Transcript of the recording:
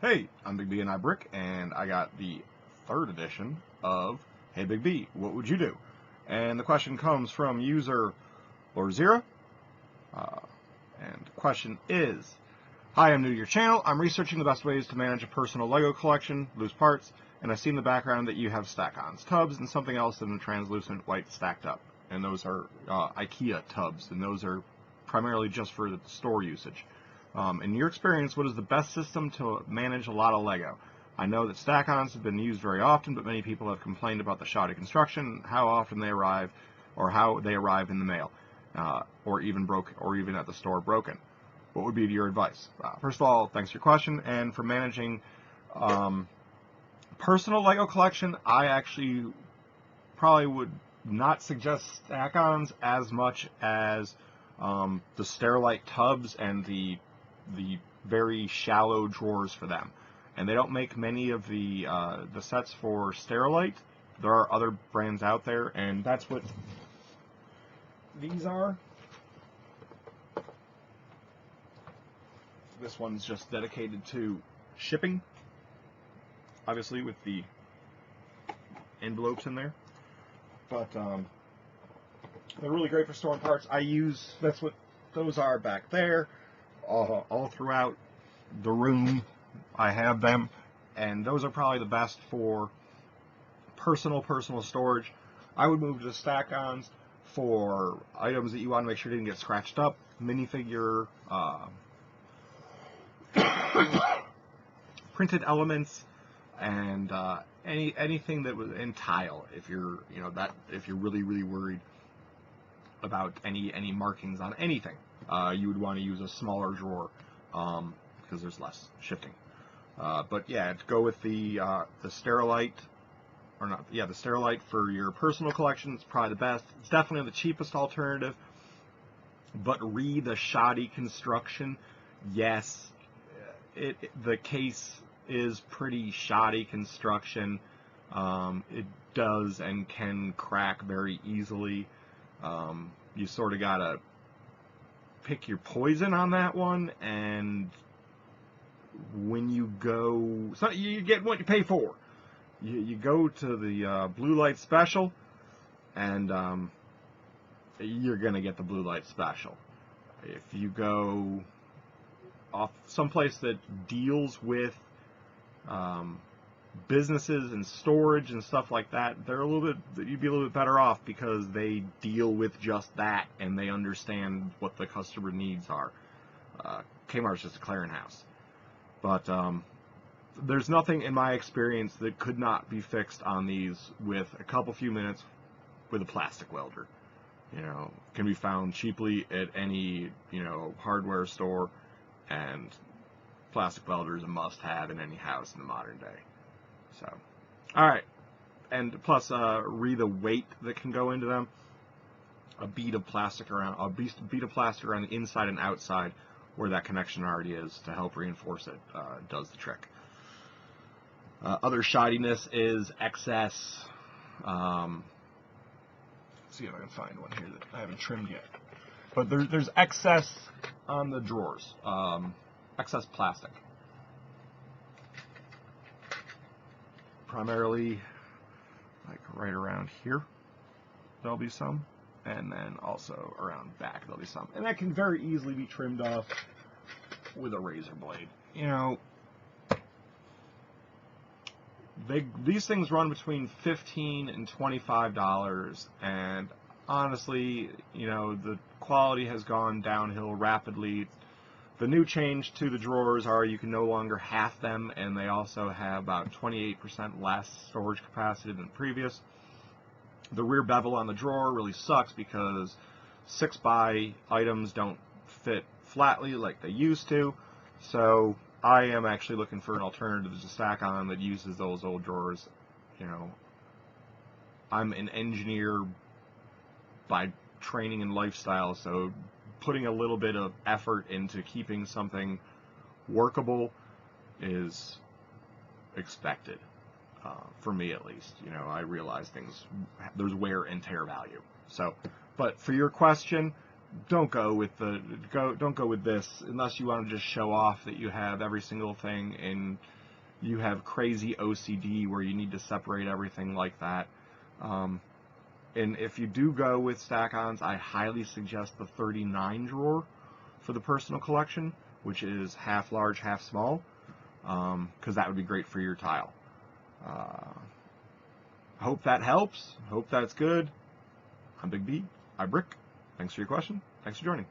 Hey, I'm Big B and I Brick, and I got the third edition of Hey Big B, what would you do? And the question comes from user lorezyra, and the question is, hi, I'm new to your channel. I'm researching the best ways to manage a personal Lego collection, loose parts, and I've seen in the background that you have StackOns tubs and something else in the translucent white stacked up. And those are IKEA tubs, and those are primarily just for the store usage. In your experience, what is the best system to manage a lot of Lego? I know that StackOns have been used very often, but many people have complained about the shoddy construction, how often they arrive, or how they arrive in the mail, or even at the store broken. What would be your advice? First of all, thanks for your question. And for managing personal Lego collection, I actually probably would not suggest StackOns as much as the Sterilite tubs and the very shallow drawers for them. And they don't make many of the sets for Sterilite. There are other brands out there, and that's what these are. This one's just dedicated to shipping, obviously with the envelopes in there. But they're really great for storing parts. That's what those are back there. All throughout the room I have them, and those are probably the best for personal storage. I would move to the StackOns for items that you want to make sure didn't get scratched up, minifigure, printed elements, and anything that was in tile. If you're really worried about any markings on anything, you would want to use a smaller drawer because there's less shifting. But yeah, to go with the Sterilite, the Sterilite for your personal collection is probably the best. It's definitely the cheapest alternative. But the shoddy construction, yes, the case is pretty shoddy construction. It does and can crack very easily. You sort of gotta pick your poison on that one, and when you go, so you get what you pay for. You go to the blue light special, and you're gonna get the blue light special. If you go off someplace that deals with businesses and storage and stuff like that, you'd be a little bit better off because they deal with just that and they understand what the customer needs are. Kmart's just a clearinghouse. But there's nothing in my experience that could not be fixed on these with a few minutes with a plastic welder. Can be found cheaply at any, hardware store, and plastic welder is a must-have in any house in the modern day. So, all right, and plus, the weight that can go into them. A bead of plastic around the inside and outside where that connection already is to help reinforce it does the trick. Other shoddiness is excess. Let's see if I can find one here that I haven't trimmed yet. But there's excess on the drawers. Excess plastic. Primarily, like right around here, there'll be some, and then also around back there'll be some, and that can very easily be trimmed off with a razor blade. These things run between $15 and $25, and honestly, the quality has gone downhill rapidly. The new change to the drawers are you can no longer half them, and they also have about 28% less storage capacity than previous. The rear bevel on the drawer really sucks because 6x items don't fit flatly like they used to. So I am actually looking for an alternative to StackOn that uses those old drawers. I'm an engineer by training and lifestyle, so putting a little bit of effort into keeping something workable is expected, for me at least. I realize there's wear and tear value. So, but for your question, don't go with this unless you want to just show off that you have every single thing and you have crazy OCD where you need to separate everything like that. And if you do go with StackOns, I highly suggest the 39 drawer for the personal collection, which is half large, half small, because that would be great for your tile. Hope that helps. Hope that's good. I'm Big B. I'm Brick. Thanks for your question. Thanks for joining.